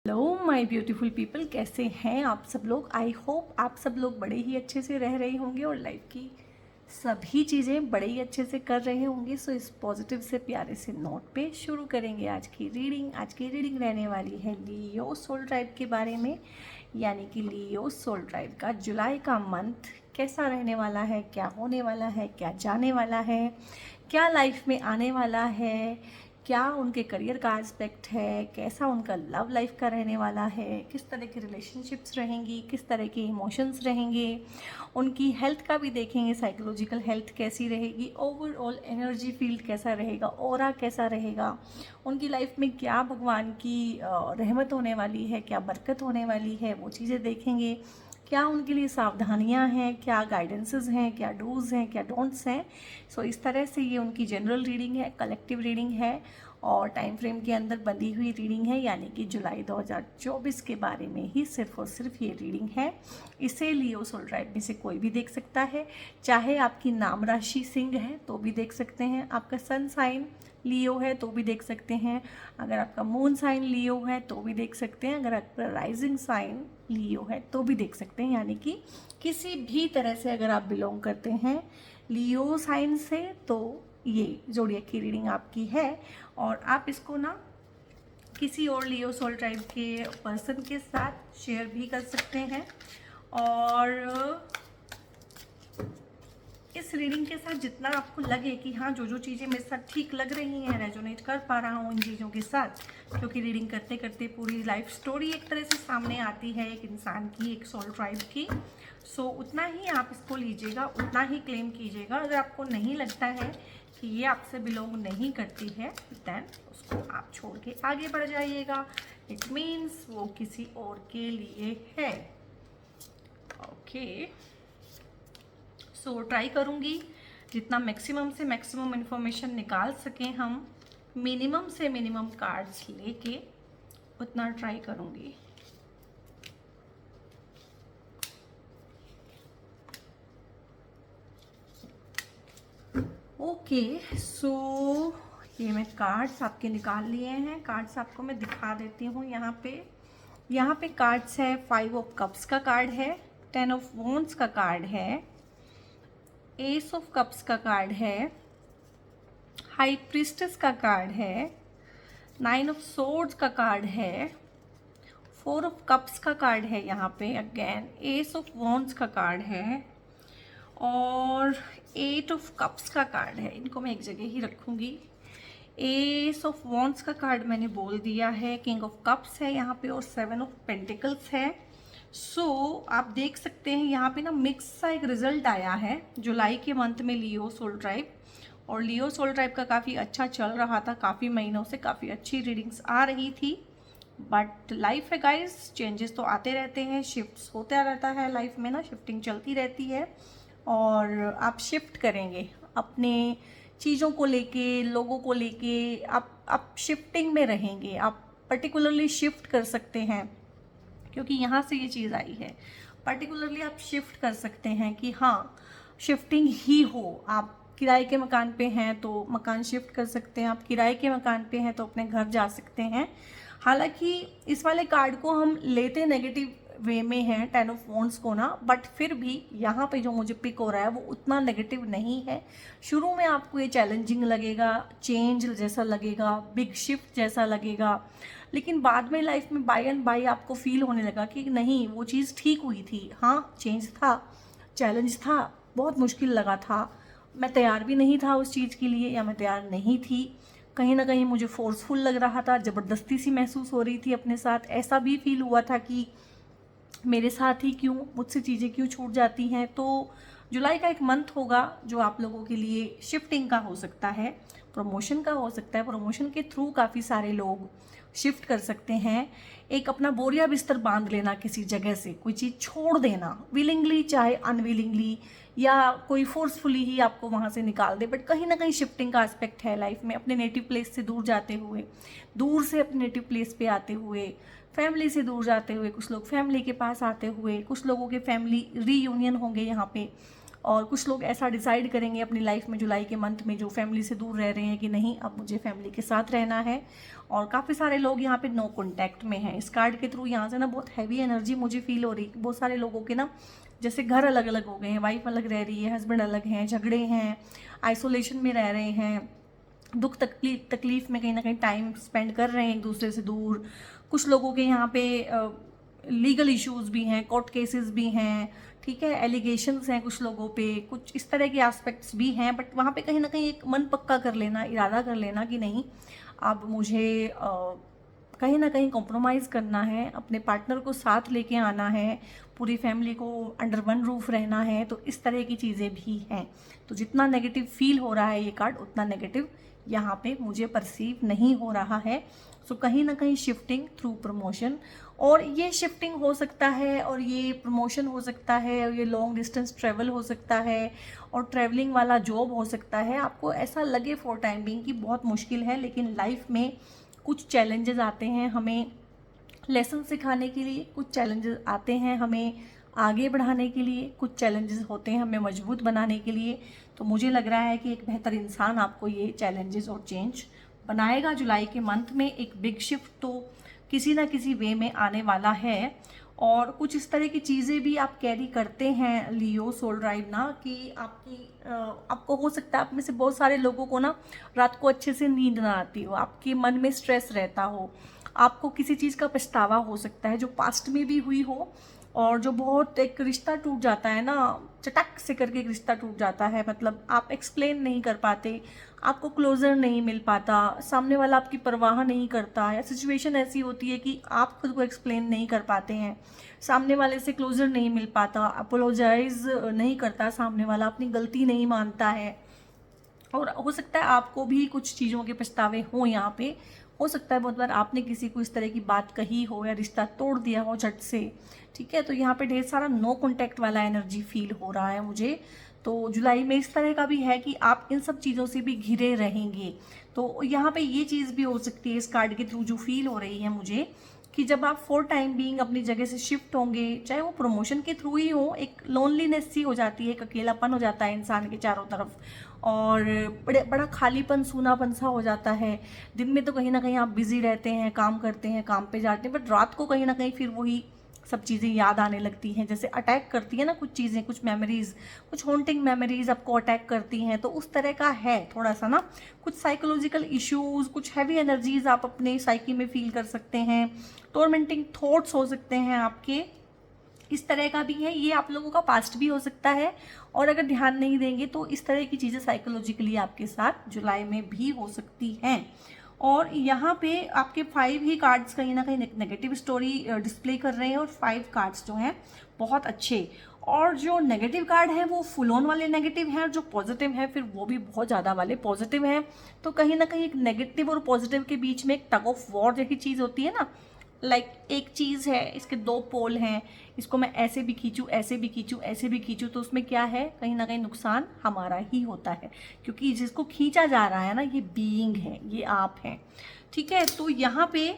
Hello my beautiful people, कैसे हैं आप सब लोग। आई होप आप सब लोग बड़े ही अच्छे से रह रहे होंगे और लाइफ की सभी चीज़ें बड़े ही अच्छे से कर रहे होंगे। सो इस पॉजिटिव से प्यारे से नोट पे शुरू करेंगे आज की रीडिंग। आज की रीडिंग रहने वाली है लियो सोल ट्राइब के बारे में, यानी कि लियो सोल ट्राइब का जुलाई का मंथ कैसा रहने वाला है, क्या होने वाला है, क्या जाने वाला है, क्या लाइफ में आने वाला है, क्या उनके करियर का एस्पेक्ट है, कैसा उनका लव लाइफ का रहने वाला है, किस तरह की रिलेशनशिप्स रहेंगी, किस तरह के इमोशंस रहेंगे, उनकी हेल्थ का भी देखेंगे, साइकोलॉजिकल हेल्थ कैसी रहेगी, ओवरऑल एनर्जी फील्ड कैसा रहेगा, ऑरा कैसा रहेगा, उनकी लाइफ में क्या भगवान की रहमत होने वाली है, क्या बरकत होने वाली है, वो चीज़ें देखेंगे। क्या उनके लिए सावधानियां हैं, क्या गाइडेंसेस हैं, क्या डूज हैं, क्या डोंट्स हैं। सो इस तरह से ये उनकी जनरल रीडिंग है, कलेक्टिव रीडिंग है और टाइम फ्रेम के अंदर बंधी हुई रीडिंग है, यानी कि जुलाई 2024 के बारे में ही सिर्फ और सिर्फ ये रीडिंग है। इसे लियो सोल ट्राइब में से कोई भी देख सकता है, चाहे आपकी नाम राशि सिंह है तो भी देख सकते हैं, आपका सन साइन लियो है तो भी देख सकते हैं, अगर आपका मून साइन लियो है तो भी देख सकते हैं, अगर आपका राइजिंग साइन लियो है तो भी देख सकते हैं। यानी कि किसी भी तरह से अगर आप बिलोंग करते हैं लियो साइन से तो ये जोडियक की रीडिंग आपकी है। और आप इसको ना किसी और लियो सोल ट्राइब के पर्सन के साथ शेयर भी कर सकते हैं। और इस रीडिंग के साथ जितना आपको लगे कि हाँ जो जो चीज़ें मेरे साथ ठीक लग रही हैं, रेजोनेट कर पा रहा हूँ इन चीज़ों के साथ, क्योंकि रीडिंग करते करते पूरी लाइफ स्टोरी एक तरह से सामने आती है एक इंसान की, एक सोल ट्राइब की। सो उतना ही आप इसको लीजिएगा, उतना ही क्लेम कीजिएगा। अगर आपको नहीं लगता है कि ये आपसे बिलोंग नहीं करती है दैन उसको आप छोड़ के आगे बढ़ जाइएगा। इट मीन्स वो किसी और के लिए है। ओके, सो ट्राई करूँगी जितना मैक्सिमम से मैक्सिमम इन्फॉर्मेशन निकाल सकें हम, मिनिमम से मिनिमम कार्ड्स लेके उतना ट्राई करूँगी। ओके, सो ये मैं कार्ड्स आपके निकाल लिए हैं। कार्ड्स आपको मैं दिखा देती हूँ। यहाँ पे कार्ड्स है, 5 ऑफ कप्स का कार्ड है, 10 ऑफ वॉन्ड्स का कार्ड है, एस ऑफ कप्स का कार्ड है, हाई प्रिस्टेस का कार्ड है, 9 ऑफ सोर्ड्स का कार्ड है, 4 ऑफ कप्स का कार्ड है, यहाँ पे अगेन एस ऑफ वॉन्ड्स का कार्ड है और 8 ऑफ कप्स का कार्ड है। इनको मैं एक जगह ही रखूँगी। एस ऑफ वॉन्ड्स का कार्ड मैंने बोल दिया है, किंग ऑफ कप्स है यहाँ पे और 7 ऑफ पेंटिकल्स है। सो आप देख सकते हैं यहाँ पे ना मिक्स सा एक रिजल्ट आया है जुलाई के मंथ में लियो सोल ट्राइब। और लियो सोल ट्राइब का काफ़ी अच्छा चल रहा था, काफ़ी महीनों से काफ़ी अच्छी रीडिंग्स आ रही थी। बट लाइफ है गाइस, चेंजेस तो आते रहते हैं, शिफ्ट्स होता रहता है लाइफ में ना, शिफ्टिंग चलती रहती है और आप शिफ्ट करेंगे अपने चीज़ों को लेके, लोगों को लेके, आप शिफ्टिंग में रहेंगे। आप पर्टिकुलरली शिफ्ट कर सकते हैं क्योंकि यहाँ से ये चीज़ आई है। पर्टिकुलरली आप शिफ्ट कर सकते हैं कि हाँ शिफ्टिंग ही हो। आप किराए के मकान पे हैं तो मकान शिफ्ट कर सकते हैं, आप किराए के मकान पे हैं तो अपने घर जा सकते हैं। हालांकि इस वाले कार्ड को हम लेते नेगेटिव वे में हैं, 10 ऑफ वॉन्ड्स को ना, बट फिर भी यहाँ पे जो मुझे पिक हो रहा है वो उतना नेगेटिव नहीं है। शुरू में आपको ये चैलेंजिंग लगेगा, चेंज जैसा लगेगा, बिग शिफ्ट जैसा लगेगा, लेकिन बाद में लाइफ में बाय एंड बाय आपको फील होने लगा कि नहीं वो चीज़ ठीक हुई थी। हाँ चेंज था, चैलेंज था, बहुत मुश्किल लगा था, मैं तैयार भी नहीं था उस चीज़ के लिए, या मैं तैयार नहीं थी, कहीं ना कहीं मुझे फोर्सफुल लग रहा था, ज़बरदस्ती सी महसूस हो रही थी अपने साथ, ऐसा भी फील हुआ था कि मेरे साथ ही क्यों, मुझसे चीज़ें क्यों छूट जाती हैं। तो जुलाई का एक मंथ होगा जो आप लोगों के लिए शिफ्टिंग का हो सकता है, प्रमोशन का हो सकता है, प्रमोशन के थ्रू काफ़ी सारे लोग शिफ्ट कर सकते हैं। एक अपना बोरिया बिस्तर बांध लेना, किसी जगह से कोई चीज़ छोड़ देना, विलिंगली चाहे अनविलिंगली, या कोई फोर्सफुली ही आपको वहाँ से निकाल दे, बट कहीं ना कहीं शिफ्टिंग का एस्पेक्ट है लाइफ में। अपने नेटिव प्लेस से दूर जाते हुए, दूर से अपने नेटिव प्लेस पे आते हुए, फैमिली से दूर जाते हुए, कुछ लोग फैमिली के पास आते हुए, कुछ लोगों के फैमिली रीयूनियन होंगे यहाँ पे। और कुछ लोग ऐसा डिसाइड करेंगे अपनी लाइफ में जुलाई के मंथ में, जो फैमिली से दूर रह रहे हैं, कि नहीं अब मुझे फैमिली के साथ रहना है। और काफ़ी सारे लोग यहाँ पे नो कॉन्टैक्ट में हैं। इस कार्ड के थ्रू यहाँ से ना बहुत हैवी एनर्जी मुझे फील हो रही। बहुत सारे लोगों के ना जैसे घर अलग अलग हो गए हैं, वाइफ अलग रह रही है, हस्बैंड अलग हैं, झगड़े हैं, आइसोलेशन में रह रहे हैं, दुख तकलीफ में कहीं ना कहीं टाइम स्पेंड कर रहे हैं एक दूसरे से दूर। कुछ लोगों के यहाँ पे लीगल इश्यूज भी हैं, कोर्ट केसेस भी हैं, ठीक है, एलिगेशंस हैं कुछ लोगों पे, कुछ इस तरह के एस्पेक्ट्स भी हैं। बट वहाँ पे कहीं ना कहीं एक मन पक्का कर लेना, इरादा कर लेना कि नहीं अब मुझे कहीं ना कहीं कॉम्प्रोमाइज़ करना है, अपने पार्टनर को साथ लेके आना है, पूरी फैमिली को अंडर वन रूफ रहना है। तो इस तरह की चीज़ें भी हैं। तो जितना नेगेटिव फील हो रहा है ये कार्ड, उतना नेगेटिव यहाँ पे मुझे परसीव नहीं हो रहा है। सो कहीं ना कहीं शिफ्टिंग थ्रू प्रमोशन, और ये शिफ्टिंग हो सकता है, और ये प्रमोशन हो सकता है, और ये लॉन्ग डिस्टेंस ट्रैवल हो सकता है, और ट्रैवलिंग वाला जॉब हो सकता है। आपको ऐसा लगे फॉर टाइम बिंग कि बहुत मुश्किल है, लेकिन लाइफ में कुछ चैलेंजेस आते हैं हमें लेसन सिखाने के लिए, कुछ चैलेंजेस आते हैं हमें आगे बढ़ाने के लिए, कुछ चैलेंजेस होते हैं हमें मजबूत बनाने के लिए। तो मुझे लग रहा है कि एक बेहतर इंसान आपको ये चैलेंजेस और चेंज बनाएगा। जुलाई के मंथ में एक बिग शिफ्ट तो किसी ना किसी वे में आने वाला है, और कुछ इस तरह की चीज़ें भी आप कैरी करते हैं लियो सोल ड्राइव ना, कि आपको हो सकता है आप में से बहुत सारे लोगों को ना रात को अच्छे से नींद ना आती हो, आपके मन में स्ट्रेस रहता हो, आपको किसी चीज़ का पछतावा हो सकता है जो पास्ट में भी हुई हो, और जो बहुत एक रिश्ता टूट जाता है ना, चटक से करके एक रिश्ता टूट जाता है, मतलब आप एक्सप्लेन नहीं कर पाते, आपको क्लोजर नहीं मिल पाता, सामने वाला आपकी परवाह नहीं करता, या सिचुएशन ऐसी होती है कि आप खुद को एक्सप्लेन नहीं कर पाते हैं, सामने वाले से क्लोजर नहीं मिल पाता, अपोलोजाइज नहीं करता सामने वाला, अपनी गलती नहीं मानता है, और हो सकता है आपको भी कुछ चीज़ों के पछतावे हों यहाँ पे। हो सकता है बहुत बार आपने किसी को इस तरह की बात कही हो या रिश्ता तोड़ दिया हो झट से, ठीक है। तो यहाँ पे ढेर सारा नो कॉन्टैक्ट वाला एनर्जी फील हो रहा है मुझे। तो जुलाई में इस तरह का भी है कि आप इन सब चीज़ों से भी घिरे रहेंगे। तो यहाँ पे ये चीज़ भी हो सकती है इस कार्ड के थ्रू जो फील हो रही है मुझे, कि जब आप फॉर टाइम बीइंग अपनी जगह से शिफ्ट होंगे, चाहे वो प्रमोशन के थ्रू ही हो, एक लोनलीनेस सी हो जाती है, एक अकेलापन हो जाता है इंसान के चारों तरफ, और बड़ा खालीपन सूनापन सा हो जाता है। दिन में तो कहीं ना कहीं आप बिजी रहते हैं, काम करते हैं, काम पे जाते हैं, बट रात को कहीं ना कहीं फिर वही सब चीज़ें याद आने लगती हैं, जैसे अटैक करती है ना कुछ चीज़ें, कुछ मेमोरीज, कुछ हॉन्टिंग मेमोरीज आपको अटैक करती हैं। तो उस तरह का है थोड़ा सा ना, कुछ साइकोलॉजिकल इश्यूज, कुछ हैवी एनर्जीज आप अपने साइकी में फील कर सकते हैं, टॉर्मेंटिंग थॉट्स हो सकते हैं आपके, इस तरह का भी है। ये आप लोगों का पास्ट भी हो सकता है, और अगर ध्यान नहीं देंगे तो इस तरह की चीज़ें साइकोलॉजिकली आपके साथ जुलाई में भी हो सकती हैं। और यहाँ पे आपके 5 ही कार्ड्स कहीं ना कहीं नेगेटिव स्टोरी डिस्प्ले कर रहे हैं, और 5 कार्ड्स जो हैं बहुत अच्छे, और जो नेगेटिव कार्ड है वो फुल ऑन वाले नेगेटिव हैं, और जो पॉजिटिव है फिर वो भी बहुत ज़्यादा वाले पॉजिटिव हैं। तो कहीं ना कहीं एक नेगेटिव और पॉजिटिव के बीच में एक टग ऑफ वॉर जैसी चीज़ होती है ना, लाइक एक चीज़ है, इसके 2 पोल हैं, इसको मैं ऐसे भी खींचूँ, ऐसे भी खींचूँ, ऐसे भी खींचूँ, तो उसमें क्या है, कहीं ना कहीं नुकसान हमारा ही होता है, क्योंकि जिसको खींचा जा रहा है ना ये बीइंग है, ये आप हैं, ठीक है। तो यहाँ पे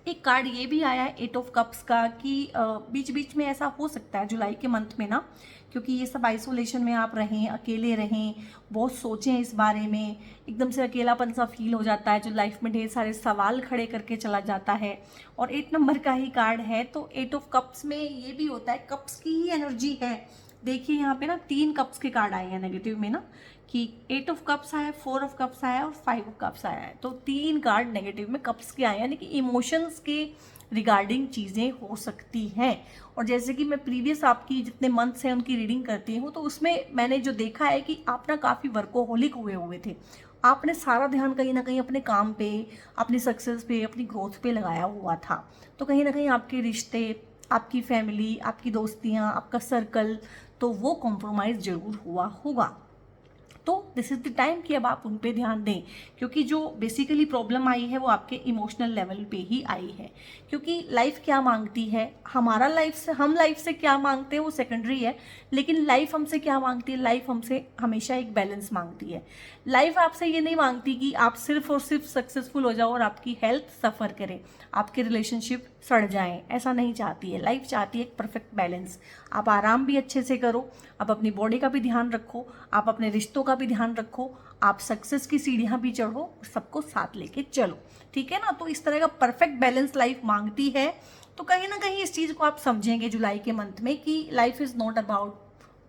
एक कार्ड ये भी आया है 8 ऑफ कप्स का, कि बीच बीच में ऐसा हो सकता है जुलाई के मंथ में ना, क्योंकि ये सब आइसोलेशन में आप रहें, अकेले रहें, बहुत सोचें इस बारे में, एकदम से अकेलापन सा फील हो जाता है जो लाइफ में ढेर सारे सवाल खड़े करके चला जाता है, और 8 नंबर का ही कार्ड है। तो 8 ऑफ कप्स में ये भी होता है, कप्स की ही एनर्जी है। देखिए यहाँ पे ना 3 कप्स के कार्ड आए हैं नेगेटिव में ना, कि 8 ऑफ कप्स आया, 4 ऑफ कप्स आया, और 5 ऑफ कप्स आया है। तो 3 कार्ड नेगेटिव में कप्स के आए हैं, यानी कि इमोशंस के रिगार्डिंग चीज़ें हो सकती हैं। और जैसे कि मैं प्रीवियस आपकी जितने मंथ्स हैं उनकी रीडिंग करती हूँ, तो उसमें मैंने जो देखा है कि आप ना काफ़ी वर्कोहोलिक हुए थे, आपने सारा ध्यान कहीं ना कहीं अपने काम पे, अपनी सक्सेस पे, अपनी ग्रोथ पे लगाया हुआ था। तो कहीं ना कहीं आपके रिश्ते, आपकी फैमिली, आपकी दोस्तियाँ, आपका सर्कल, तो वो कॉम्प्रोमाइज़ जरूर हुआ होगा। तो दिस इज़ द टाइम कि अब आप उन पे ध्यान दें, क्योंकि जो बेसिकली प्रॉब्लम आई है वो आपके इमोशनल लेवल पे ही आई है। क्योंकि लाइफ क्या मांगती है, हमारा लाइफ से, हम लाइफ से क्या मांगते हैं वो सेकेंडरी है, लेकिन लाइफ हमसे क्या मांगती है, लाइफ हमसे हमेशा एक बैलेंस मांगती है। लाइफ आपसे ये नहीं मांगती कि आप सिर्फ और सिर्फ सक्सेसफुल हो जाओ और आपकी हेल्थ सफ़र करे, आपके रिलेशनशिप सड़ जाएं, ऐसा नहीं चाहती है लाइफ। चाहती है एक परफेक्ट बैलेंस। आप आराम भी अच्छे से करो, आप अपनी बॉडी का भी ध्यान रखो, आप अपने रिश्तों का भी ध्यान रखो, आप सक्सेस की सीढ़ियाँ भी चढ़ो, सबको साथ लेके चलो, ठीक है ना। तो इस तरह का परफेक्ट बैलेंस लाइफ मांगती है। तो कहीं ना कहीं इस चीज़ को आप समझेंगे जुलाई के मंथ में कि life is not about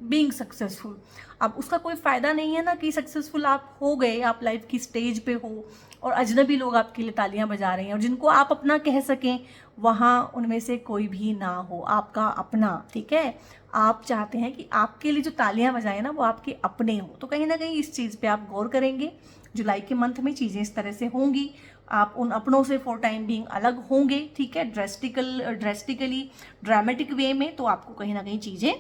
being successful. अब उसका कोई फ़ायदा नहीं है ना कि सक्सेसफुल आप हो गए, आप लाइफ की स्टेज पे हो और अजनबी लोग आपके लिए तालियां बजा रहे हैं और जिनको आप अपना कह सकें वहाँ उनमें से कोई भी ना हो, आपका अपना, ठीक है। आप चाहते हैं कि आपके लिए जो तालियां बजाए ना वो आपके अपने हो। तो कहीं ना कहीं इस चीज़ पे आप गौर करेंगे। जुलाई के मंथ में चीज़ें इस तरह से होंगी। आप उन अपनों से फॉर टाइम बीइंग अलग होंगे, ठीक है, ड्रेस्टिकली ड्रामेटिक वे में। तो आपको कहीं ना कहीं चीज़ें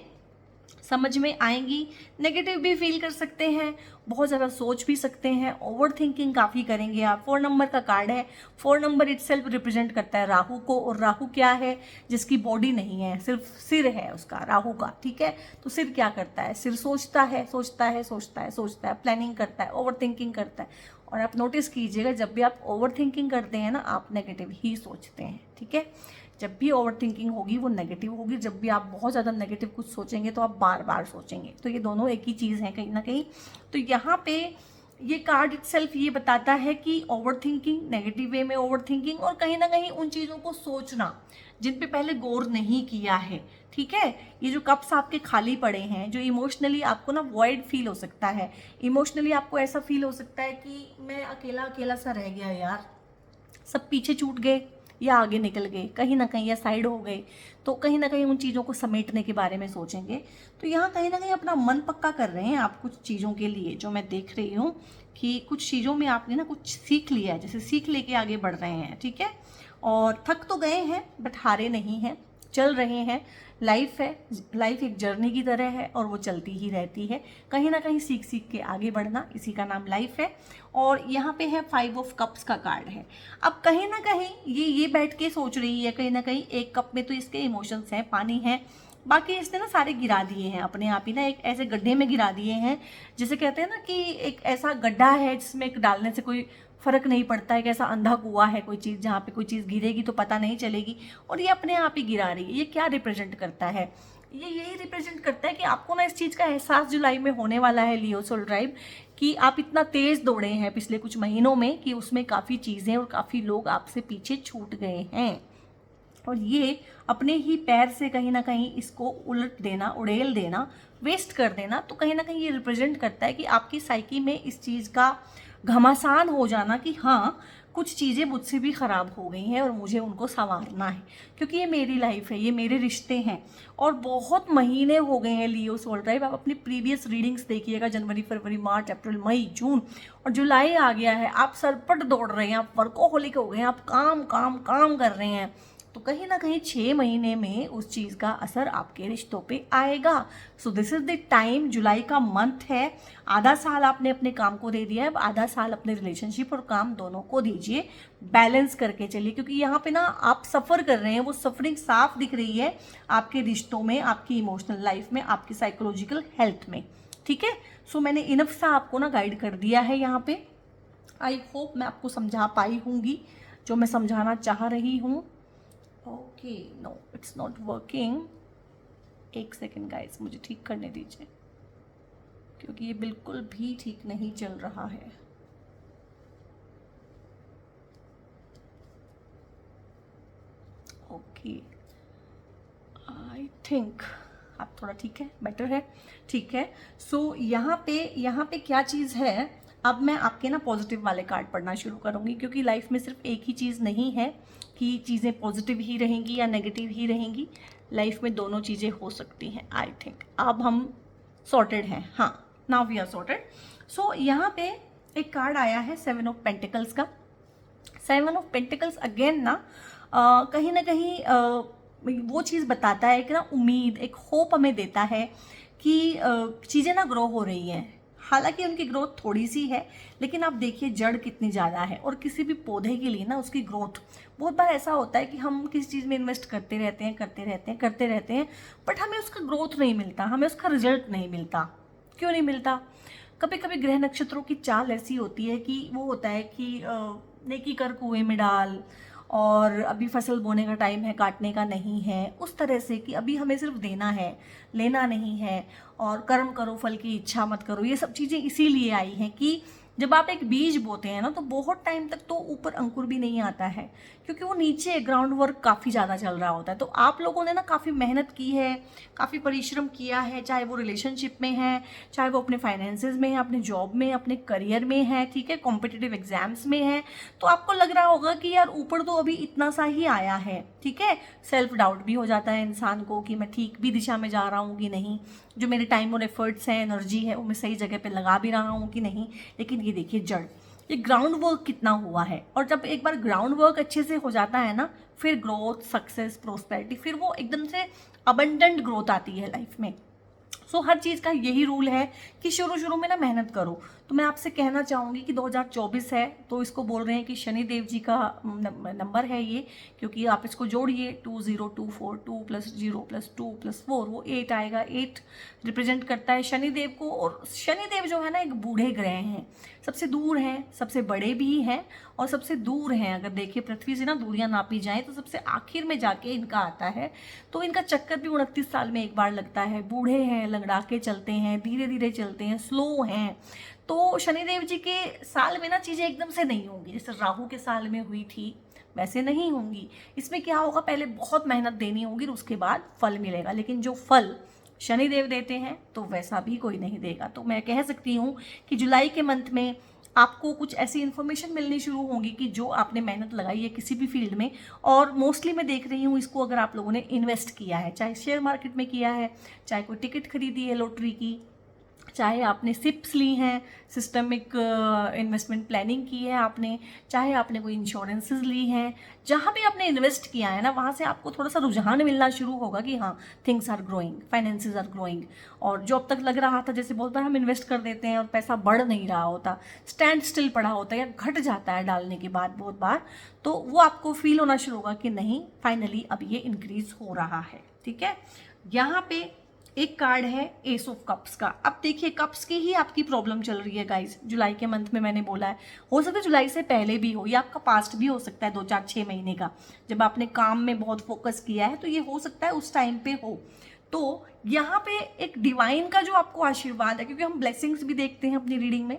समझ में आएंगी। नेगेटिव भी फील कर सकते हैं, बहुत ज़्यादा सोच भी सकते हैं, ओवर थिंकिंग काफ़ी करेंगे आप। 4 नंबर का कार्ड है। 4 नंबर इटसेल्फ रिप्रेजेंट करता है राहु को, और राहु क्या है, जिसकी बॉडी नहीं है, सिर्फ सिर है उसका, राहु का, ठीक है। तो सिर क्या करता है, सिर सोचता है, सोचता है, सोचता है, सोचता है, प्लानिंग करता है, ओवर थिंकिंग करता है। और आप नोटिस कीजिएगा जब भी आप ओवर थिंकिंग करते हैं ना, आप नेगेटिव ही सोचते हैं, ठीक है। जब भी ओवर थिंकिंग होगी वो नेगेटिव होगी। जब भी आप बहुत ज़्यादा नेगेटिव कुछ सोचेंगे तो आप बार बार सोचेंगे। तो ये दोनों एक ही चीज़ है कहीं ना कहीं। तो यहाँ पे ये कार्ड इटसेल्फ ये बताता है कि ओवर थिंकिंग, नेगेटिव वे में ओवर थिंकिंग, और कहीं ना कहीं उन चीज़ों को सोचना जिन पे पहले गौर नहीं किया है, ठीक है। ये जो कप्स आपके खाली पड़े हैं, जो इमोशनली आपको ना वॉइड फील हो सकता है, इमोशनली आपको ऐसा फील हो सकता है कि मैं अकेला अकेला सा रह गया यार, सब पीछे छूट गए या आगे निकल गए कहीं ना कहीं, या साइड हो गए। तो कहीं ना कहीं उन चीज़ों को समेटने के बारे में सोचेंगे। तो यहाँ कहीं ना कहीं अपना मन पक्का कर रहे हैं आप कुछ चीज़ों के लिए। जो मैं देख रही हूँ कि कुछ चीज़ों में आपने ना कुछ सीख लिया है, जैसे सीख लेके आगे बढ़ रहे हैं, ठीक है। और थक तो गए हैं बट हारे नहीं हैं, चल रहे हैं। लाइफ है, लाइफ एक जर्नी की तरह है और वो चलती ही रहती है। कहीं ना कहीं सीख सीख के आगे बढ़ना, इसी का नाम लाइफ है। और यहाँ पे है 5 ऑफ कप्स का कार्ड है। अब कहीं ना कहीं ये बैठ के सोच रही है, कहीं ना कहीं एक कप में तो इसके इमोशंस हैं, पानी है, बाकी इसने ना सारे गिरा दिए हैं अपने आप ही ना, एक ऐसे गड्ढे में गिरा दिए हैं। जैसे कहते हैं ना कि एक ऐसा गड्ढा है जिसमें एक डालने से कोई फर्क नहीं पड़ता है, एक ऐसा अंधा कुआं है कोई चीज़, जहाँ पे कोई चीज़ गिरेगी तो पता नहीं चलेगी, और ये अपने आप ही गिरा रही है। ये क्या रिप्रेजेंट करता है, ये यही रिप्रेजेंट करता है कि आपको ना इस चीज़ का एहसास जुलाई में होने वाला है लियो सोल ट्राइब, कि आप इतना तेज़ दौड़े हैं पिछले कुछ महीनों में कि उसमें काफ़ी चीज़ें और काफ़ी लोग आपसे पीछे छूट गए हैं। और ये अपने ही पैर से कहीं ना कहीं इसको उलट देना, उड़ेल देना, वेस्ट कर देना। तो कहीं ना कहीं ये रिप्रेजेंट करता है कि आपकी साइकी में इस चीज़ का घमासान हो जाना कि हाँ, कुछ चीज़ें मुझसे भी ख़राब हो गई हैं और मुझे उनको संवारना है, क्योंकि ये मेरी लाइफ है, ये मेरे रिश्ते हैं। और बहुत महीने हो गए हैं लियो सोल ट्राइब। आप अपनी प्रीवियस रीडिंग्स देखिएगा, जनवरी, फरवरी, मार्च, अप्रैल, मई, जून और जुलाई आ गया है। आप सरपट दौड़ रहे हैं, आप वर्कोहोलिक हो गए हैं, आप काम काम काम कर रहे हैं। तो कहीं ना कहीं 6 महीने में उस चीज़ का असर आपके रिश्तों पे आएगा। So this is the time, जुलाई का मंथ है। आधा साल आपने अपने काम को दे दिया है, अब आधा साल अपने रिलेशनशिप और काम दोनों को दीजिए, बैलेंस करके चलिए। क्योंकि यहाँ पे ना आप सफ़र कर रहे हैं, वो सफरिंग साफ दिख रही है आपके रिश्तों में, आपकी इमोशनल लाइफ में, आपकी साइकोलॉजिकल हेल्थ में, ठीक है। सो मैंने इनफ सा आपको ना गाइड कर दिया है यहाँ पे। आई होप मैं आपको समझा पाई होंगी जो मैं समझाना चाह रही हूँ। Okay, no it's not working. एक सेकेंड गाइस, मुझे ठीक करने दीजिए क्योंकि ये बिल्कुल भी ठीक नहीं चल रहा है। ओके, आई थिंक आप थोड़ा ठीक है, बेटर है, ठीक है। सो यहाँ पे क्या चीज़ है, अब मैं आपके ना पॉजिटिव वाले कार्ड पढ़ना शुरू करूँगी, क्योंकि लाइफ में सिर्फ एक ही चीज़ नहीं है कि चीज़ें पॉजिटिव ही रहेंगी या नेगेटिव ही रहेंगी। लाइफ में दोनों चीज़ें हो सकती हैं। आई थिंक अब हम सॉर्टेड हैं, हाँ, नाउ वी आर सॉर्टेड। सो यहाँ पे एक कार्ड आया है 7 ऑफ पेंटिकल्स का। 7 ऑफ पेंटिकल्स अगेन ना कहीं ना कहीं वो चीज़ बताता है कि ना उम्मीद, एक होप हमें देता है कि चीज़ें ना ग्रो हो रही हैं। हालांकि उनकी ग्रोथ थोड़ी सी है, लेकिन आप देखिए जड़ कितनी ज़्यादा है। और किसी भी पौधे के लिए ना उसकी ग्रोथ, बहुत बार ऐसा होता है कि हम किसी चीज़ में इन्वेस्ट करते रहते हैं बट हमें उसका ग्रोथ नहीं मिलता, हमें उसका रिजल्ट नहीं मिलता। क्यों नहीं मिलता? कभी कभी ग्रह नक्षत्रों की चाल ऐसी होती है कि वो होता है कि नेकी कर कुएं में डाल, और अभी फसल बोने का टाइम है, काटने का नहीं है, उस तरह से कि अभी हमें सिर्फ देना है, लेना नहीं है, और कर्म करो फल की इच्छा मत करो। ये सब चीज़ें इसीलिए आई हैं कि जब आप एक बीज बोते हैं ना तो बहुत टाइम तक तो ऊपर अंकुर भी नहीं आता है, क्योंकि वो नीचे ग्राउंड वर्क काफ़ी ज़्यादा चल रहा होता है। तो आप लोगों ने ना काफ़ी मेहनत की है, काफ़ी परिश्रम किया है, चाहे वो रिलेशनशिप में है, चाहे वो अपने फाइनेंसेस में है, अपने जॉब में, अपने करियर में है, ठीक है, कॉम्पिटिटिव एग्जाम्स में है। तो आपको लग रहा होगा कि यार ऊपर तो अभी इतना सा ही आया है, ठीक है। सेल्फ डाउट भी हो जाता है इंसान को कि मैं ठीक भी दिशा में जा रहा हूँ कि नहीं, जो मेरे टाइम और एफर्ट्स हैं, एनर्जी है, वो मैं सही जगह पे लगा भी रहा हूँ कि नहीं। लेकिन ये देखिए जड़, ये ग्राउंड वर्क कितना हुआ है, और जब एक बार ग्राउंड वर्क अच्छे से हो जाता है ना, फिर ग्रोथ, सक्सेस, प्रोस्पेरिटी, फिर वो एकदम से अबंडेंट ग्रोथ आती है लाइफ में। सो हर चीज़ का यही रूल है कि शुरू शुरू में ना मेहनत करो। तो मैं आपसे कहना चाहूँगी कि 2024 है, तो इसको बोल रहे हैं कि शनि देव जी का नंबर है ये, क्योंकि आप इसको जोड़िए 2024, 2 + 0 + 2 + 4, वो 8 आएगा। 8 रिप्रेजेंट करता है शनि देव को, और शनि देव जो है ना एक बूढ़े ग्रह हैं, सबसे दूर हैं, सबसे बड़े भी हैं और सबसे दूर हैं। अगर देखिए पृथ्वी से ना दूरियां नापी जाएं तो सबसे आखिर में जाके इनका आता है। तो इनका चक्कर भी 29 साल में एक बार लगता है। बूढ़े हैं, लंगड़ा के चलते हैं, धीरे धीरे चलते हैं, स्लो हैं। तो शनिदेव जी के साल में ना चीज़ें एकदम से नहीं होंगी, जैसे राहु के साल में हुई थी वैसे नहीं होंगी। इसमें क्या होगा, पहले बहुत मेहनत देनी होगी, उसके बाद फल मिलेगा। लेकिन जो फल शनिदेव देते हैं तो वैसा भी कोई नहीं देगा। तो मैं कह सकती हूँ कि जुलाई के मंथ में आपको कुछ ऐसी इन्फॉर्मेशन मिलनी शुरू होगी कि जो आपने मेहनत लगाई है किसी भी फील्ड में, और मोस्टली मैं देख रही हूँ इसको अगर आप लोगों ने इन्वेस्ट किया है, चाहे शेयर मार्केट में किया है, चाहे कोई टिकट खरीदी है लॉटरी की, चाहे आपने सिप्स ली हैं, सिस्टमिक इन्वेस्टमेंट प्लानिंग की है आपने, चाहे आपने कोई इंश्योरेंसेस ली हैं, जहाँ भी आपने इन्वेस्ट किया है ना, वहाँ से आपको थोड़ा सा रुझान मिलना शुरू होगा कि हाँ, things are growing, finances are growing. और जो अब तक लग रहा था, जैसे बहुत बार हम इन्वेस्ट कर देते हैं और पैसा बढ़ नहीं रहा होता, स्टैंड स्टिल पड़ा होता है या घट जाता है डालने के बाद बहुत बार, तो वो आपको फील होना शुरू होगा कि नहीं, फाइनली अब ये इंक्रीज हो रहा है, ठीक है। यहाँ पे एक कार्ड है एस ऑफ कप्स का। अब देखिए कप्स की ही आपकी प्रॉब्लम चल रही है गाइज, जुलाई के मंथ में मैंने बोला है, हो सकता है जुलाई से पहले भी हो, या आपका पास्ट भी हो सकता है 2, 4, 6 महीने का, जब आपने काम में बहुत फोकस किया है तो ये हो सकता है उस टाइम पे हो। तो यहाँ पे एक डिवाइन का जो आपको आशीर्वाद है, क्योंकि हम ब्लेसिंग्स भी देखते हैं अपनी रीडिंग में,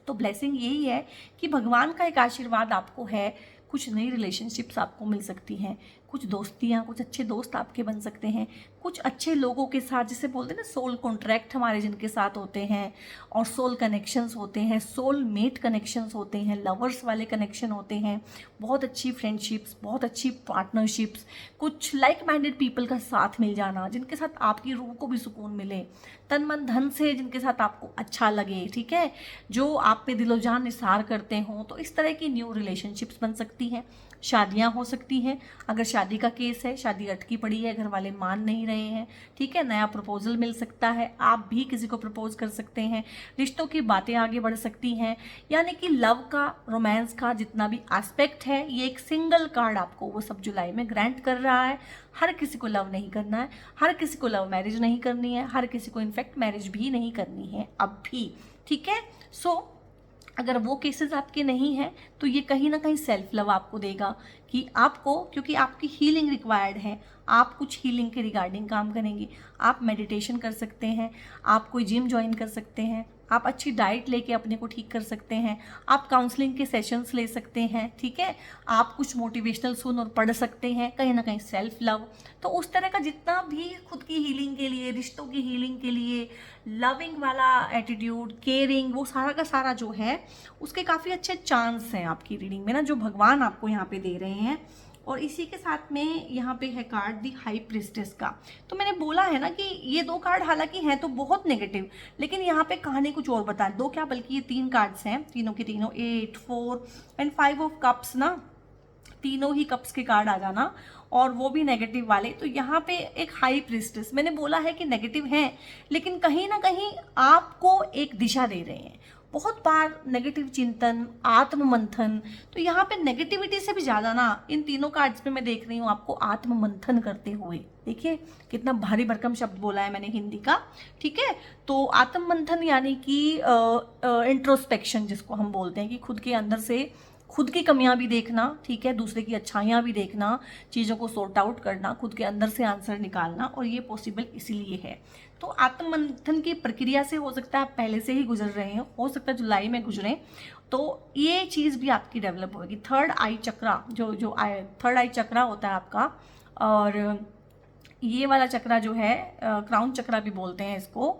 तो ब्लेसिंग यही है कि भगवान का एक आशीर्वाद आपको है। कुछ नई रिलेशनशिप्स आपको मिल सकती हैं, कुछ दोस्तियाँ, कुछ अच्छे दोस्त आपके बन सकते हैं, कुछ अच्छे लोगों के साथ, जिसे बोलते हैं ना सोल कॉन्ट्रैक्ट हमारे जिनके साथ होते हैं, और सोल कनेक्शंस होते हैं, सोल मेट कनेक्शंस होते हैं, लवर्स वाले कनेक्शन होते हैं, बहुत अच्छी फ्रेंडशिप्स, बहुत अच्छी पार्टनरशिप्स, कुछ लाइक माइंडेड पीपल का साथ मिल जाना, जिनके साथ आपकी रूह को भी सुकून मिले, तन मन धन से जिनके साथ आपको अच्छा लगे, ठीक है, जो आप पे दिलो जान निसार करते हों। तो इस तरह की न्यू रिलेशनशिप्स बन सकती हैं। शादियां हो सकती हैं, अगर शादी का केस है, शादी अटकी पड़ी है, घर वाले मान नहीं रहे हैं, ठीक है, नया प्रपोजल मिल सकता है, आप भी किसी को प्रपोज कर सकते हैं, रिश्तों की बातें आगे बढ़ सकती हैं। यानी कि लव का, रोमांस का जितना भी एस्पेक्ट है, ये एक सिंगल कार्ड आपको वो सब जुलाई में ग्रांट कर रहा है। हर किसी को लव नहीं करना है, हर किसी को लव मैरिज नहीं करनी है, हर किसी को इनफैक्ट मैरिज भी नहीं करनी है अब भी, ठीक है। सो अगर वो केसेस आपके नहीं हैं तो ये कहीं ना कहीं सेल्फ लव आपको देगा कि आपको, क्योंकि आपकी हीलिंग रिक्वायर्ड है, आप कुछ हीलिंग के रिगार्डिंग काम करेंगे। आप मेडिटेशन कर सकते हैं, आप कोई जिम ज्वाइन कर सकते हैं, आप अच्छी डाइट लेके अपने को ठीक कर सकते हैं, आप काउंसलिंग के सेशंस ले सकते हैं, ठीक है, आप कुछ मोटिवेशनल सुन और पढ़ सकते हैं, कहीं ना कहीं सेल्फ लव। तो उस तरह का जितना भी खुद की हीलिंग के लिए, रिश्तों की हीलिंग के लिए, लविंग वाला एटीट्यूड, केयरिंग, वो सारा का सारा जो है उसके काफ़ी अच्छे चांस हैं आपकी रीडिंग में ना, जो भगवान आपको यहाँ पे दे रहे हैं। और इसी के साथ में यहाँ पे है कार्ड दी हाई प्रिस्टेस का। तो मैंने बोला है ना कि ये 2 कार्ड हालांकि हैं तो बहुत नेगेटिव, लेकिन यहाँ पे कहानी कुछ और बता, 2 क्या बल्कि ये 3 कार्ड्स हैं, तीनों के तीनों 8, 4 एंड 5 ऑफ कप्स ना, तीनों ही कप्स के कार्ड आ जाना, और वो भी नेगेटिव वाले। तो यहाँ पे एक हाई प्रिस्टेस, मैंने बोला है कि नेगेटिव हैं, लेकिन कहीं ना कहीं आपको एक दिशा दे रहे हैं। बहुत बार नेगेटिव चिंतन, आत्म मंथन, तो यहाँ पे नेगेटिविटी से भी ज़्यादा ना इन तीनों कार्ड्स में मैं देख रही हूँ आपको आत्म मंथन करते हुए। देखिए कितना भारी भरकम शब्द बोला है मैंने हिंदी का, ठीक है। तो आत्म मंथन यानी कि इंट्रोस्पेक्शन जिसको हम बोलते हैं, कि खुद के अंदर से खुद की कमियां भी देखना, ठीक है, दूसरे की अच्छाइयां भी देखना, चीज़ों को सॉर्ट आउट करना, खुद के अंदर से आंसर निकालना, और ये पॉसिबल इसीलिए है। तो आत्ममंथन की प्रक्रिया से हो सकता है आप पहले से ही गुजर रहे हैं, हो सकता है जुलाई में गुजरें, तो ये चीज़ भी आपकी डेवलप होगी। थर्ड आई चक्रा, जो थर्ड आई चक्रा होता है आपका, और ये वाला चक्रा जो है क्राउन चक्रा भी बोलते हैं इसको,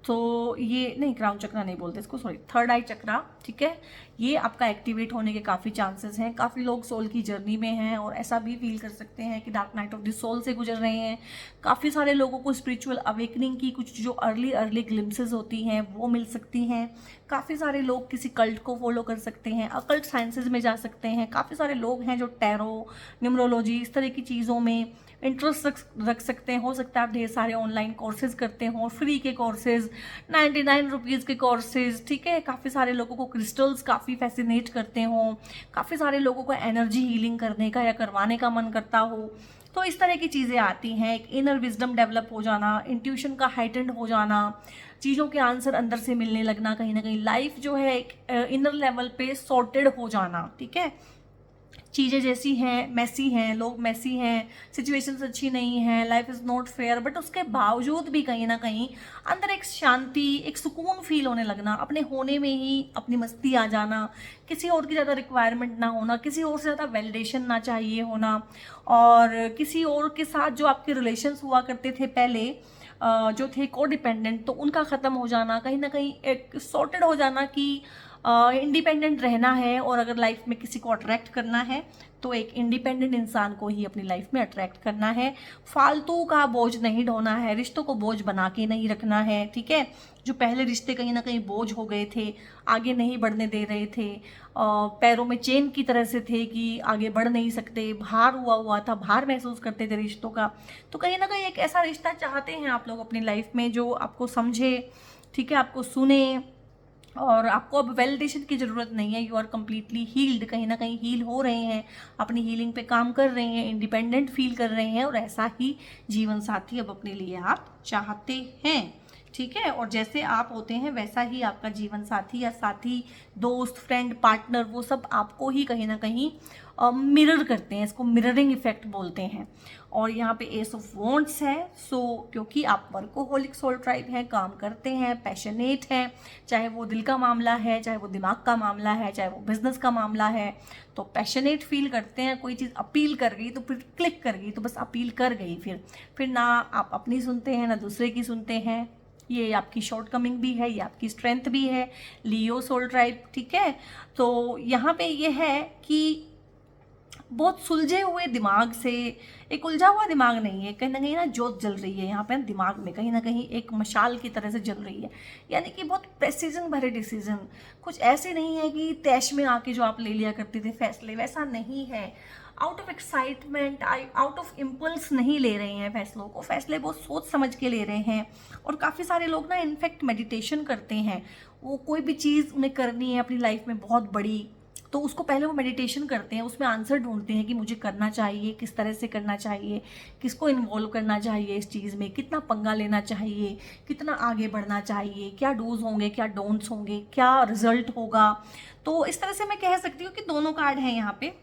तो ये नहीं, क्राउन चक्रा नहीं बोलते इसको, सॉरी, थर्ड आई चक्रा, ठीक है, ये आपका एक्टिवेट होने के काफ़ी चांसेस हैं। काफ़ी लोग सोल की जर्नी में हैं और ऐसा भी फील कर सकते हैं कि dark night of the soul से गुजर रहे हैं। काफ़ी सारे लोगों को स्पिरिचुअल अवेकनिंग की कुछ जो अर्ली ग्लिम्सेस होती हैं वो मिल सकती हैं। काफ़ी सारे लोग किसी कल्ट को फॉलो कर सकते हैं, अकल्ट साइंसेज में जा सकते हैं। काफ़ी सारे लोग हैं जो टैरो, न्यूमरोलॉजी, इस तरह की चीज़ों में इंटरेस्ट रख सकते हैं। हो सकता है आप ढेर सारे ऑनलाइन कोर्सेज करते हो, फ्री के कोर्सेज, 99 रुपीज़ के कोर्सेज, ठीक है। काफ़ी सारे लोगों को क्रिस्टल्स काफ़ी फैसिनेट करते हो, काफ़ी सारे लोगों को एनर्जी हीलिंग करने का या करवाने का मन करता हो। तो इस तरह की चीज़ें आती हैं। एक इनर विजडम डेवलप हो जाना, इंट्यूशन का हाइटेंड हो जाना, चीज़ों के आंसर अंदर से मिलने लगना, कहीं ना कहीं लाइफ जो है एक इनर लेवल पे सॉर्टेड हो जाना, ठीक है। चीज़ें जैसी हैं, मैसी हैं, लोग मैसी हैं, सिचुएशंस अच्छी नहीं हैं, life is not fair, but उसके बावजूद भी कहीं ना कहीं अंदर एक शांति, एक सुकून फील होने लगना, अपने होने में ही अपनी मस्ती आ जाना, किसी और की ज़्यादा रिक्वायरमेंट ना होना, किसी और से ज़्यादा वैलिडेशन ना चाहिए होना, और किसी और के साथ जो आपके रिलेशंस हुआ करते थे पहले, जो थे को डिपेंडेंट, तो उनका ख़त्म हो जाना, कहीं ना कहीं एक सॉर्टेड हो जाना कि इंडिपेंडेंट रहना है। और अगर लाइफ में किसी को अट्रैक्ट करना है तो एक इंडिपेंडेंट इंसान को ही अपनी लाइफ में अट्रैक्ट करना है। फालतू का बोझ नहीं ढोना है, रिश्तों को बोझ बना के नहीं रखना है, ठीक है। जो पहले रिश्ते कहीं ना कहीं बोझ हो गए थे, आगे नहीं बढ़ने दे रहे थे, पैरों में चेन की तरह से थे कि आगे बढ़ नहीं सकते, भार हुआ था, भार महसूस करते थे रिश्तों का, तो कहीं ना कहीं एक ऐसा रिश्ता चाहते हैं आप लोग अपनी लाइफ में जो आपको समझे, ठीक है, आपको सुने, और आपको अब वैलिडेशन की ज़रूरत नहीं है। यू आर कम्प्लीटली हील्ड, कहीं ना कहीं हील हो रहे हैं, अपनी हीलिंग पे काम कर रहे हैं, इंडिपेंडेंट फील कर रहे हैं, और ऐसा ही जीवन साथी अब अपने लिए आप चाहते हैं, ठीक है। और जैसे आप होते हैं वैसा ही आपका जीवन साथी या साथी, दोस्त, फ्रेंड, पार्टनर, वो सब आपको ही कहीं ना कहीं मिरर करते हैं। इसको मिररिंग इफेक्ट बोलते हैं। और यहाँ पे एस ऑफ वॉन्ड्स है, सो क्योंकि आप वर्कोहोलिक सोल ट्राइब हैं, काम करते हैं, पैशनेट हैं, चाहे वो दिल का मामला है, चाहे वो दिमाग का मामला है, चाहे वो बिजनेस का मामला है, तो पैशनेट फील करते हैं। कोई चीज़ अपील कर गई तो फिर क्लिक कर गई, तो बस अपील कर गई, फिर ना आप अपनी सुनते हैं ना दूसरे की सुनते हैं। ये आपकी शॉर्ट कमिंग भी है, ये आपकी स्ट्रेंथ भी है, लियो सोल ट्राइब, ठीक है। तो यहाँ पे ये है कि बहुत सुलझे हुए दिमाग से, एक उलझा हुआ दिमाग नहीं है, कहीं ना जोत जल रही है यहाँ पे दिमाग में, कहीं ना कहीं एक मशाल की तरह से जल रही है। यानी कि बहुत प्रेसिजन भरे डिसीजन, कुछ ऐसे नहीं है कि तैश में आके जो आप ले लिया करते थे फैसले, वैसा नहीं है। Out of excitement, out of impulse नहीं ले रहे हैं फैसलों को, फैसले बहुत सोच समझ के ले रहे हैं। और काफ़ी सारे लोग ना इनफैक्ट मेडिटेशन करते हैं, वो कोई भी चीज़ उन्हें करनी है अपनी लाइफ में बहुत बड़ी, तो उसको पहले वो मेडिटेशन करते हैं, उसमें आंसर ढूंढते हैं कि मुझे करना चाहिए, किस तरह से करना चाहिए, किसको इन्वॉल्व करना चाहिए इस चीज़ में, कितना पंगा लेना चाहिए, कितना आगे बढ़ना चाहिए, क्या डूज होंगे, क्या डोंट्स होंगे, क्या रिजल्ट होगा। तो इस तरह से मैं कह सकती हूँ कि दोनों कार्ड हैं यहाँ पे।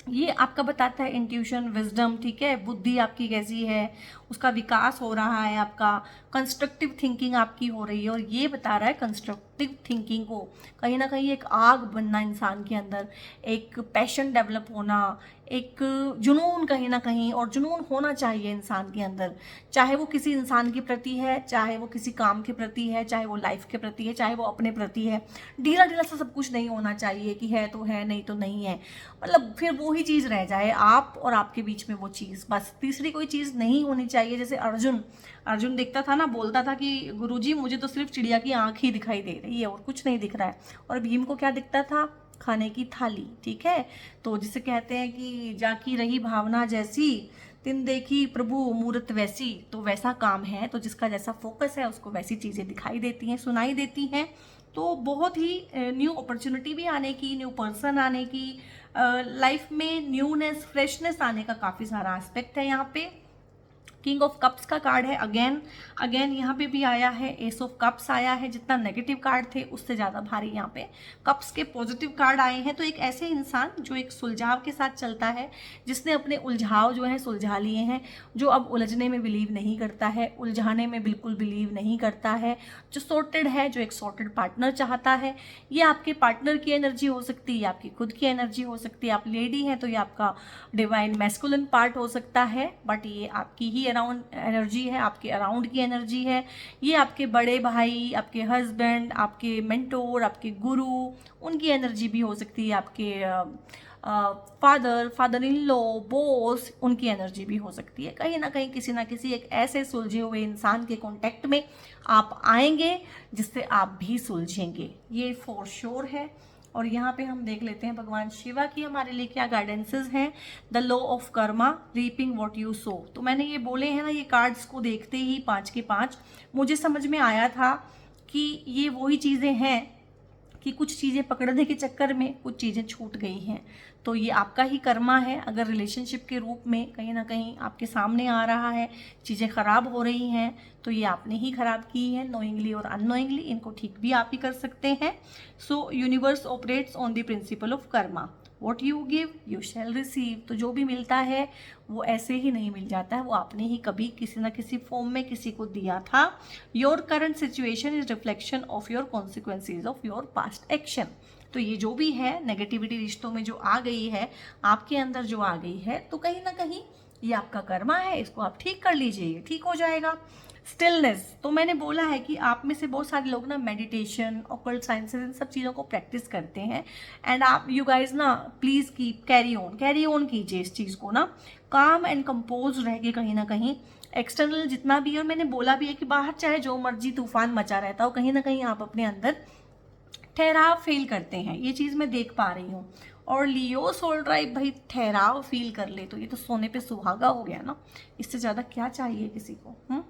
ये आपका बताता है इंट्यूशन, विजडम, ठीक है, बुद्धि आपकी कैसी है, उसका विकास हो रहा है, आपका कंस्ट्रक्टिव थिंकिंग आपकी हो रही है। और ये बता रहा है कंस्ट्रक्टिव थिंकिंग को कहीं ना कहीं एक आग बनना इंसान के अंदर, एक पैशन डेवलप होना, एक जुनून कहीं ना कहीं, और जुनून होना चाहिए इंसान के अंदर, चाहे वो किसी इंसान के प्रति है, चाहे वो किसी काम के प्रति है, चाहे वो लाइफ के प्रति है, चाहे वो अपने प्रति है। ढीला ढीला सा सब कुछ नहीं होना चाहिए कि है तो है, नहीं तो नहीं है, मतलब फिर वो ही चीज़ रह जाए, आप और आपके बीच में वो चीज़, बस तीसरी कोई चीज़ नहीं होनी चाहिए। जैसे अर्जुन देखता था ना, बोलता था कि गुरुजी मुझे तो सिर्फ चिड़िया की आंख ही दिखाई दे रही है और कुछ नहीं दिख रहा है। और भीम को क्या दिखता था? खाने की थाली, ठीक है। तो जिसे कहते हैं कि जाकी रही भावना जैसी, तिन देखी प्रभु मूर्त वैसी, तो वैसा काम है। तो जिसका जैसा फोकस है उसको वैसी चीज़ें दिखाई देती हैं, सुनाई देती हैं। तो बहुत ही न्यू अपॉर्चुनिटी भी आने की, न्यू पर्सन आने की, लाइफ में न्यूनेस, फ्रेशनेस आने का काफ़ी सारा एस्पेक्ट है यहाँ पे। किंग ऑफ कप्स का कार्ड है। अगेन यहाँ पे भी आया है, एस ऑफ कप्स आया है। जितना नेगेटिव कार्ड थे उससे ज़्यादा भारी यहाँ पे कप्स के पॉजिटिव कार्ड आए हैं। तो एक ऐसे इंसान जो एक सुलझाव के साथ चलता है, जिसने अपने उलझाव जो है सुलझा लिए हैं, जो अब उलझने में बिलीव नहीं करता है, उलझाने में बिल्कुल बिलीव नहीं करता है, जो सॉर्टेड है, जो एक सॉर्टेड पार्टनर चाहता है। ये आपके पार्टनर की एनर्जी हो सकती है, आपकी खुद की एनर्जी हो सकती है। आप लेडी हैं तो ये आपका डिवाइन मैस्कुलिन पार्ट हो सकता है, बट ये आपकी ही अराउंड एनर्जी है, आपके अराउंड की एनर्जी है। ये आपके बड़े भाई, आपके हस्बैंड, आपके मेंटोर, आपके गुरु, उनकी एनर्जी भी हो सकती है। आपके फादर इन लॉ, बॉस, उनकी एनर्जी भी हो सकती है। कहीं ना कहीं किसी ना किसी एक ऐसे सुलझे हुए इंसान के कांटेक्ट में आप आएंगे जिससे आप भी सुलझेंगे, ये फॉर श्योर है। और यहाँ पे हम देख लेते हैं भगवान शिवा की हमारे लिए क्या गाइडेंसेस हैं। The law of Karma, reaping what you so. तो मैंने ये बोले हैं ना, ये कार्ड्स को देखते ही 5 के 5 मुझे समझ में आया था कि ये वही चीज़ें हैं कि कुछ चीज़ें पकड़ने के चक्कर में कुछ चीज़ें छूट गई हैं। तो ये आपका ही कर्मा है। अगर रिलेशनशिप के रूप में कहीं ना कहीं आपके सामने आ रहा है, चीज़ें ख़राब हो रही हैं, तो ये आपने ही ख़राब की है, नोइंगली और अननोइंगली। इनको ठीक भी आप ही कर सकते हैं। सो universe operates on the principle of Karma, what you give you shall receive. तो जो भी मिलता है वो ऐसे ही नहीं मिल जाता है, वो आपने ही कभी किसी ना किसी फॉर्म में किसी को दिया था। Your current situation is reflection of your consequences of your past action. तो ये जो भी है नेगेटिविटी रिश्तों में जो आ गई है, आपके अंदर जो आ गई है, तो कहीं ना कहीं ये आपका कर्मा है, इसको आप ठीक कर लीजिए, ठीक हो जाएगा। स्टिलनेस, तो मैंने बोला है कि आप में से बहुत सारे लोग ना मेडिटेशन, ऑकल्ट साइंसेस, इन सब चीज़ों को प्रैक्टिस करते हैं। एंड आप यू गाइज ना प्लीज़ कीप कैरी ऑन कीजिए इस चीज़ को ना, काम एंड कंपोज रह के कहीं ना कहीं एक्सटर्नल जितना भी है। और मैंने बोला भी है कि बाहर चाहे जो मर्जी तूफान मचा रहता हो, कहीं ना कहीं आप अपने अंदर ठहराव फील करते हैं, ये चीज़ मैं देख पा रही हूँ। और लियो सोल ड्राइव भाई ठहराव फील कर ले तो ये तो सोने पे सुहागा हो गया ना, इससे ज़्यादा क्या चाहिए किसी को।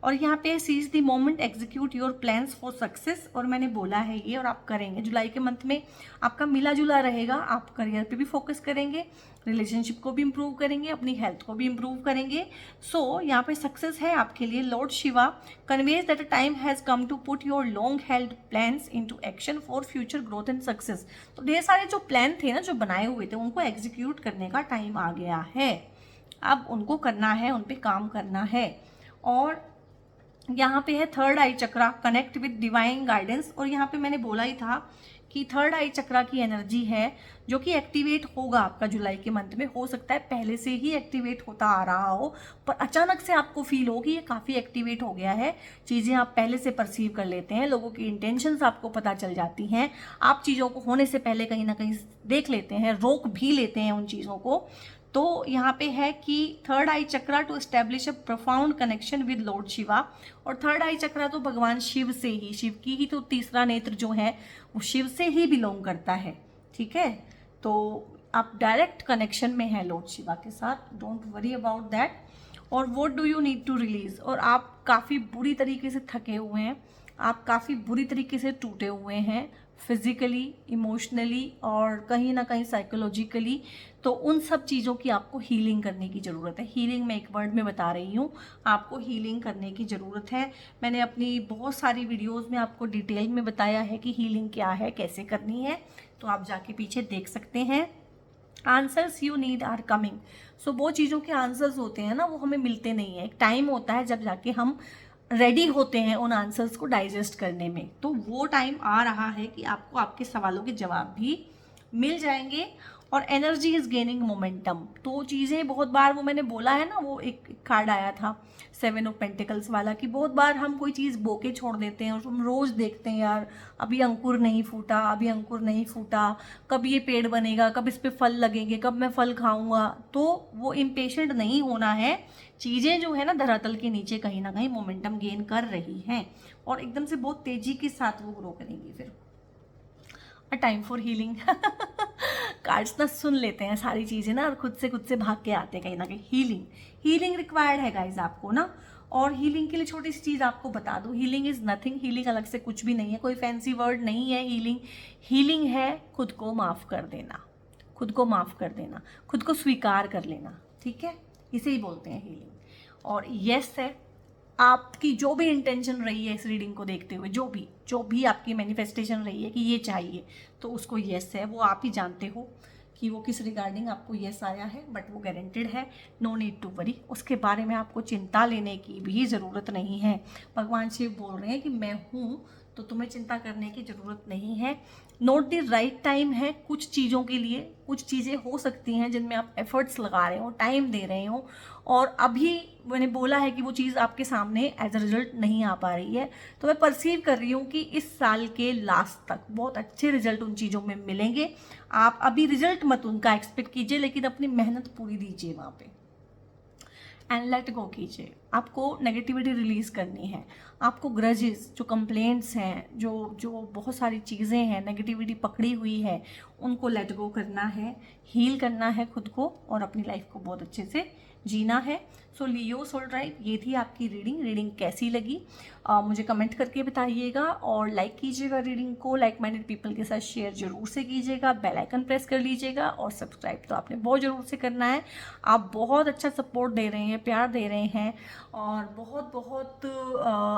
और यहाँ पे seize the moment, execute your plans for success. और मैंने बोला है ये, और आप करेंगे। जुलाई के मंथ में आपका मिला जुला रहेगा, आप करियर पे भी फोकस करेंगे, रिलेशनशिप को भी इम्प्रूव करेंगे, अपनी हेल्थ को भी इम्प्रूव करेंगे। सो यहाँ पे सक्सेस है आपके लिए। Lord Shiva conveys that a time has come to put your long held plans into action for future growth and success. तो ढेर सारे जो प्लान थे ना, जो बनाए हुए थे, उनको एग्जीक्यूट करने का टाइम आ गया है। अब उनको करना है, उन पर काम करना है। और यहाँ पे है third eye chakra, connect with divine guidance. और यहाँ पे मैंने बोला ही था कि थर्ड आई चक्रा की एनर्जी है जो कि एक्टिवेट होगा आपका जुलाई के मंथ में। हो सकता है पहले से ही एक्टिवेट होता आ रहा हो, पर अचानक से आपको फील हो कि ये काफ़ी एक्टिवेट हो गया है। चीज़ें आप पहले से परसीव कर लेते हैं, लोगों की इंटेंशंस आपको पता चल जाती हैं, आप चीज़ों को होने से पहले कहीं ना कहीं देख लेते हैं, रोक भी लेते हैं उन चीज़ों को। तो यहाँ पे है कि third eye chakra to establish a profound connection with lord Shiva. और थर्ड आई चक्रा तो भगवान शिव से ही, शिव की ही तो तीसरा नेत्र जो है वो शिव से ही बिलोंग करता है, ठीक है। तो आप डायरेक्ट कनेक्शन में हैं लॉर्ड शिवा के साथ, डोंट वरी अबाउट दैट। और what do you need to release. और आप काफ़ी बुरी तरीके से थके हुए हैं, आप काफ़ी बुरी तरीके से टूटे हुए हैं, फिजिकली, इमोशनली और कहीं ना कहीं साइकोलॉजिकली। तो उन सब चीज़ों की आपको हीलिंग करने की ज़रूरत है। हीलिंग मैं एक वर्ड में बता रही हूँ, आपको हीलिंग करने की ज़रूरत है। मैंने अपनी बहुत सारी वीडियोस में आपको डिटेल में बताया है कि हीलिंग क्या है, कैसे करनी है, तो आप जाके पीछे देख सकते हैं। Answers you need are coming. So वो चीज़ों के आंसर्स होते हैं ना, वो हमें मिलते नहीं है। एक टाइम होता है जब जाके हम रेडी होते हैं उन आंसर्स को डाइजेस्ट करने में। तो वो टाइम आ रहा है कि आपको आपके सवालों के जवाब भी मिल जाएंगे। और एनर्जी इज गेनिंग मोमेंटम। तो चीज़ें बहुत बार, वो मैंने बोला है ना, वो एक कार्ड आया था 7 ऑफ पेंटिकल्स वाला, कि बहुत बार हम कोई चीज़ बोके छोड़ देते हैं और हम रोज़ देखते हैं यार अभी अंकुर नहीं फूटा, अभी अंकुर नहीं फूटा, कब ये पेड़ बनेगा, कब इस पे फल लगेंगे, कब मैं फल खाऊंगा। तो वो इम्पेशेंट नहीं होना है। चीज़ें जो है ना धरातल के नीचे कहीं ना कहीं मोमेंटम गेन कर रही हैं और एकदम से बहुत तेज़ी के साथ वो ग्रो करेंगी। फिर a time for healing. Cards ना सुन लेते हैं सारी चीज़ें ना, और खुद से भाग के आते हैं कहीं ना कहीं। हीलिंग रिक्वायर्ड है गाइज आपको ना। और हीलिंग के लिए छोटी सी चीज़ आपको बता दूँ, हीलिंग इज़ नथिंग। हीलिंग अलग से कुछ भी नहीं है, कोई फैंसी वर्ड नहीं है। हीलिंग है खुद को माफ़ कर देना, खुद को माफ़ कर देना, खुद को स्वीकार कर लेना, ठीक है, इसे ही बोलते हैं हीलिंग। और यस है। आपकी जो भी इंटेंशन रही है इस रीडिंग को देखते हुए, जो भी आपकी मैनिफेस्टेशन रही है कि ये चाहिए, तो उसको यस है। वो आप ही जानते हो कि वो किस रिगार्डिंग आपको यस आया है, बट वो गारंटेड है। नो नीड टू वरी, उसके बारे में आपको चिंता लेने की भी ज़रूरत नहीं है। भगवान शिव बोल रहे हैं कि मैं हूँ, तो तुम्हें चिंता करने की ज़रूरत नहीं है। नॉट द राइट टाइम है कुछ चीज़ों के लिए। कुछ चीज़ें हो सकती हैं जिनमें आप एफर्ट्स लगा रहे हो, टाइम दे रहे हो, और अभी मैंने बोला है कि वो चीज़ आपके सामने एज अ रिजल्ट नहीं आ पा रही है। तो मैं परसीव कर रही हूँ कि इस साल के लास्ट तक बहुत अच्छे रिजल्ट उन चीज़ों में मिलेंगे। आप अभी रिजल्ट मत उनका एक्सपेक्ट कीजिए, लेकिन अपनी मेहनत पूरी दीजिए वहाँ पे, एंड लेट गो कीजिए। आपको नेगेटिविटी रिलीज़ करनी है। आपको ग्रजेस, जो कंप्लेंट्स हैं, जो बहुत सारी चीज़ें हैं, नेगेटिविटी पकड़ी हुई है, उनको लेट गो करना है, हील करना है खुद को, और अपनी लाइफ को बहुत अच्छे से जीना है। सो लियो सोल ट्राइब, ये थी आपकी रीडिंग कैसी लगी मुझे कमेंट करके बताइएगा, और लाइक कीजिएगा रीडिंग को, लाइक माइंडेड पीपल के साथ शेयर जरूर से कीजिएगा, बेल आइकन प्रेस कर लीजिएगा, और सब्सक्राइब तो आपने बहुत ज़रूर से करना है। आप बहुत अच्छा सपोर्ट दे रहे हैं, प्यार दे रहे हैं, और बहुत बहुत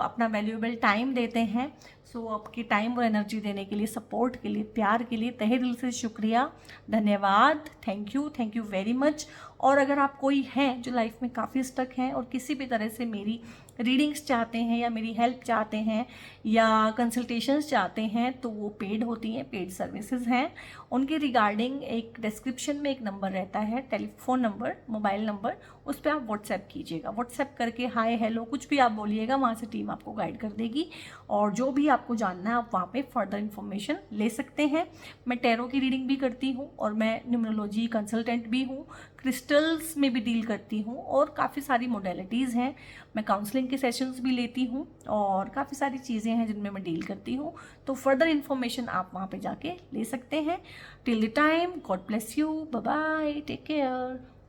अपना वैल्यूएबल टाइम देते हैं। सो आपकी टाइम और एनर्जी देने के लिए, सपोर्ट के लिए, प्यार के लिए तहे दिल से शुक्रिया, धन्यवाद, थैंक यू वेरी मच। और अगर आप कोई हैं जो लाइफ में काफ़ी स्टक हैं और किसी भी तरह से मेरी रीडिंग्स चाहते हैं, या मेरी हेल्प चाहते हैं, या कंसल्टेशंस चाहते हैं, तो वो पेड होती हैं, पेड सर्विसेज हैं। उनके रिगार्डिंग एक डिस्क्रिप्शन में एक नंबर रहता है, टेलीफोन नंबर, मोबाइल नंबर, उस पर आप व्हाट्सएप कीजिएगा। व्हाट्सएप करके हाय हेलो कुछ भी आप बोलिएगा, वहाँ से टीम आपको गाइड कर देगी, और जो भी आपको जानना है आप वहाँ पे फर्दर इन्फॉर्मेशन ले सकते हैं। मैं टैरो की रीडिंग भी करती हूँ, और मैं न्यूमरोलॉजी कंसल्टेंट भी हूँ, क्रिस्टल्स में भी डील करती हूँ, और काफ़ी सारी मोडेलिटीज़ हैं। मैं काउंसलिंग के सेशंस भी लेती हूँ, और काफ़ी सारी चीज़ें हैं जिनमें मैं डील करती हूँ। तो फर्दर इन्फॉर्मेशन आप वहाँ पे जाके ले सकते हैं। Till the time, god bless you, bye bye, take care.